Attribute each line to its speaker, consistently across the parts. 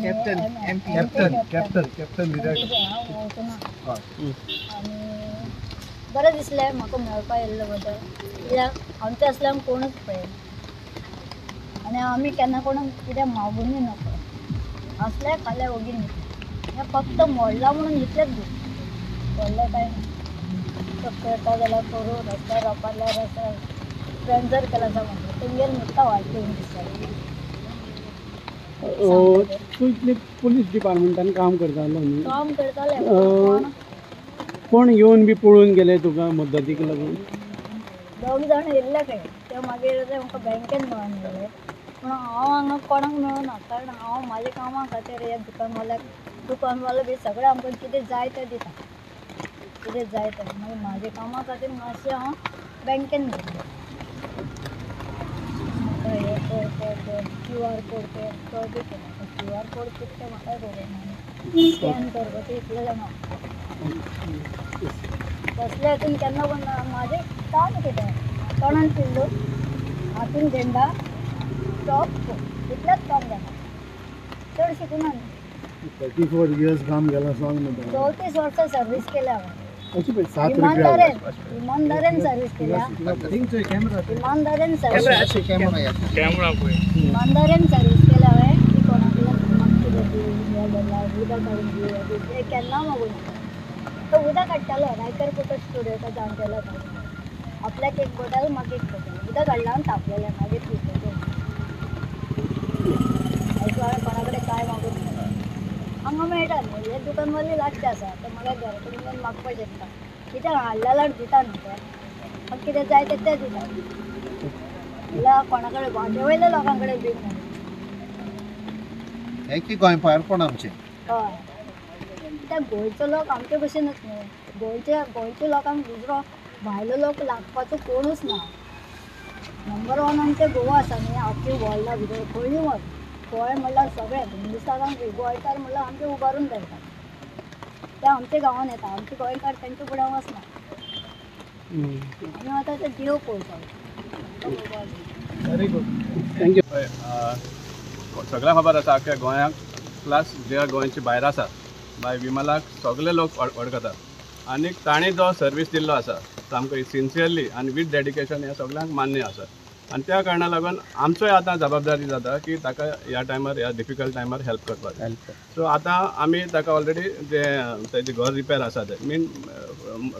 Speaker 1: Captain
Speaker 2: बरें दिसलें म्हाका मेळपा येल्लो बद्दल, कित्याक आमचे असल्यार कोणूच पळयना आनी आमी केन्ना कोणाक कितें मागुनूय नपळय, असले खाले ओगीन हें फक्त मोडला म्हणून इतलेंच दूख, व्हडलें कांय ना. करता जाल्यार करूं, रस्त्यार वापरल्यार रस्त्यार फ्रेंड जर केला म्हणटा तेंगेर नुस्ता वायटून दिसता.
Speaker 1: तूं इतलें पुलीस डिपार्टमेंटान काम करतालो न्ही,
Speaker 2: काम करताले
Speaker 1: कोण येवन बी पळोवन गेले तुका मद्दतीक लागून?
Speaker 2: 2 जाण येयल्ले खंय, ते मागीर ते म्हाका बँकेन मेळोन गेले, पूण हांव हांगा कोणाक मेळना, कारण हांव म्हाज्या कामा खातीर हे दुकानवालो बी सगळे आमकां कितें जाय तें दिता, कितें जाय तें. मागीर म्हाज्या कामा खातीर मातशें हांव बँकेन गेलें. हे कर QR कोड कर तो बी केलो. QR कोड कितें म्हाकाय खबर ना, स्कॅन करपाचें इतलें जाणा. तसले हातून केन्ना पण म्हाजें काम कितें तोंडान पिल्लू, हातीन झेंडा, चॉप इतलेंच काम जाता, चड शिकुना न्ही.
Speaker 1: 34 years काम केला सांग ना.
Speaker 2: 34 वर्सां सर्वीस केल्या हांवें. इमानदारेन सर्वीस केल्या, इमानदारेन सर्वीस केल्या हांवें. की कोणाकडल्यान म्हाका कितें दी, हें जाल्यार उदक काडून दी, हें केन्ना मागून तो उदक काडटालो रायकर फोटो स्टुडियोचा जाणटेलो तो आपल्याक एक बॉटल म्हाका एक बॉटल उदक काडला आनी तापलेलें मागीर पिवपाचें. हांवें कोणा कडेन कांय मागूंक ना. हांगा मेळटा न्ही, हे दुकानवाली लागता आसा ते म्हाका घरा कडेन येवन मागपाक शकता, कित्याक हाडलेल्यार दिता न्ही ते, म्हाका कितें जाय तें दिता. जाल्यार कोणा कडेन वाटे वयल्या लोकां कडेन बीक ना.
Speaker 3: हे की गोंयपारपण आमचें.
Speaker 2: हय, त्या गोंयचो लोक आमचे भशेनच न्हू, गोंयच्या लोकांक दुसरो भायलो लोक लागपाचो कोणूच ना. नंबर 1 आमचे गोवा आसा न्ही, आख्खी वर्ल्डा भितर खंयूय वच, गोंय म्हणल्यार सगळे हिंदुस्तानाक गोंयकार म्हणल्यार आमचे उबारून धरता. ते आमच्या गांवांत येता, आमचे गोंयकार तेंच्या फुडें वचना. आमी आतां ते देव पळोवपाक.
Speaker 1: Very good, thank you.
Speaker 4: सगळ्यांक खबर आसा अख्ख्या गोंयाक प्लस जे गोंयचे भायर आसा बाय विमलाक सगळे लोक वळखतात आनी ताणें जो सर्वीस दिल्लो आसा सामको सिन्सियरली आनी वीथ डेडिकेशन हे सगळ्यांक मान्य आसा. आनी त्या कारणां लागून आमचोय आतां जबाबदारी जाता की ताका ह्या टायमार ह्या डिफिकल्ट टायमार हेल्प करपाक. सो आतां आमी ताका ऑलरेडी जे तेजें घर रिपेर आसा ते मीन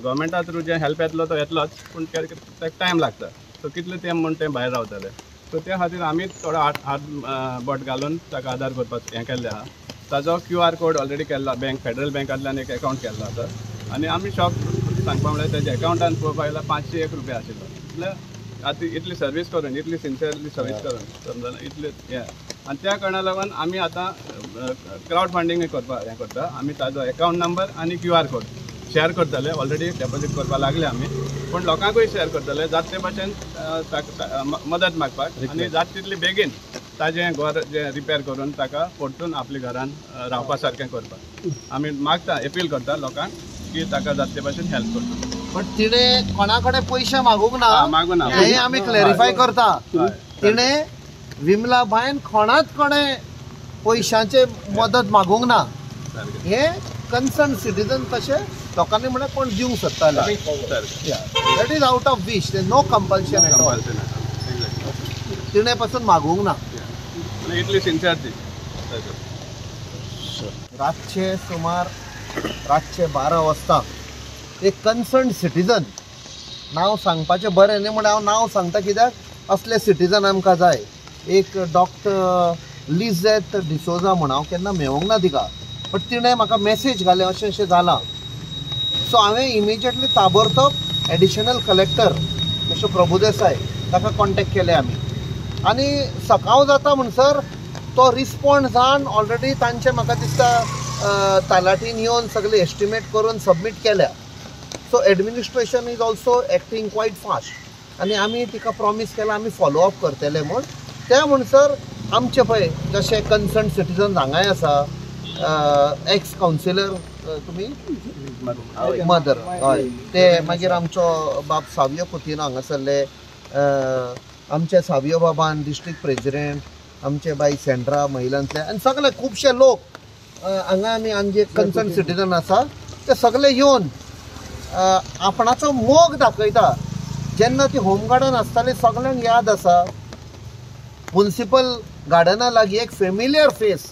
Speaker 4: गव्हर्मेंटा थ्रू जे हेल्प येतलो तो येतलोच, पूण ताका टायम लागता. सो कितले तें म्हूण तें भायर रावतले. सो त्या खातीर आमी थोडो हात बोट घालून ताका आदार करपाक हें केल्लें आहा. ताजो QR कोड ऑलरेडी केल्लो, फेडरल बँकांतल्यान एक अकावंट केल्लो आसा आनी आमी शॉक सांगपा म्हळ्यार तेज्या अकावंटान पळोवपाक गेल्यार 501 रुपया आशिल्लो. म्हटल्यार आतां इतली सर्वीस करून, इतली सिन्सियरली सर्वीस करून समजना इतले हें. आनी त्या कारणाक लागून आमी आतां क्रावड फंडींग करपाक हें करता. आमी ताजो अकावंट नंबर आनी QR कोड शेअर करतले, ऑलरेडी डेपॉझीट करपाक लागले आमी, पूण लोकांकूय शेअर करतले जाता ते भाशेन मदत मागपाक आनी जाता तितली बेगीन ताजें घर जें रिपेर करून ताका परतून आपल्या घरान रावपा सारकें करपाक आमी मागता, अपील करता लोकांक की ताका जाता ते भाशेन हेल्प करता.
Speaker 3: पण तिणें कोणा कडेन पयशे मागूंक ना
Speaker 4: मागूना
Speaker 3: हें आमी क्लॅरिफाय करता. तिणें विमला बायन कोणे पयशांचे मदत मागूंक ना. हे कन्सर्न सिटीजन तशें लोकांनी म्हळ्यार कोण दिवंक सोदताले. That is out of wish, no compulsion at all. तिणें पासून मागूंक ना.
Speaker 4: इतली सिन्सियरिटी.
Speaker 3: रातचे सुमार 12 वाजता एक कन्सर्न सिटीजन, नांव सांगपाचें बरें न्ही म्हण हांव नांव सांगता कित्याक असले सिटीजन आमकां जाय. एक डॉक्टर लिझेथ डिसोजा म्हण, हांव केन्ना मेळोंक ना तिका, बट तिणें म्हाका मेसेज घालें अशें जालां. सो हांवें इमिजिएटली ताबडतोब एडिशनल कलेक्टर मिस्टर प्रभुदेसाय ताका कॉन्टेक्ट केले आमी आनी सकाळ जाता म्हणसर तो रिस्पॉन्ड जावन ऑलरेडी तांचे म्हाका दिसता तलाटीन येवन सगळे एस्टिमेट करून सबमीट केल्या. So administration is also acting quiet fast आनी आमी तिका प्रॉमीस केला आमी फॉलो अप करतले म्हूण. त्या म्हणसर आमचे पळय जशे कन्सर्न सिटीजन हांगाय आसा, एक्स कावन्सिलर तुमी मदर हय ते, मागीर आमचो बाब सावियो पुतीन हांगासरले, आमचे सावियो बाबान डिस्ट्रिक्ट प्रेजिडेंट, आमचे बाई सेंट्रा महिलांतले आनी सगळे खुबशे लोक हांगा आनी जे कन्सर्न सिटीजन आसा ते सगळे येवन आपणाचो मोग दाखयता. जेन्ना ती होम गार्डन आसताली सगळ्यांक याद आसा म्युनिसिपल गार्डना लागीं एक फेमिलियर फेस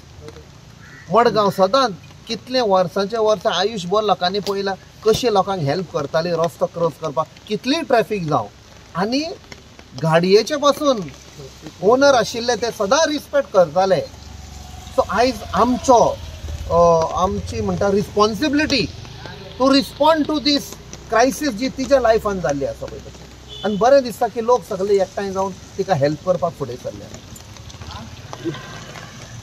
Speaker 3: मडगांव सदांच कितले वर्सांचे वर्सां आयुश्यभर लोकांनी पळयला कशी लोकांक हेल्प करताली रस्तो क्रॉस करपाक कितली ट्रॅफिक जावं आनी गाडयेचे पासून ओनर आशिल्ले ते सदां रिस्पेक्ट करताले. सो आयज आमची म्हणटा responsibility to respond to this crisis जी तिच्या लायफान जाल्ली आसा पळय तशी. आनी बरें दिसता की लोक सगळे एकठांय जावन तिका हेल्प करपाक फुडें सरले.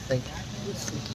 Speaker 3: थँक्यू.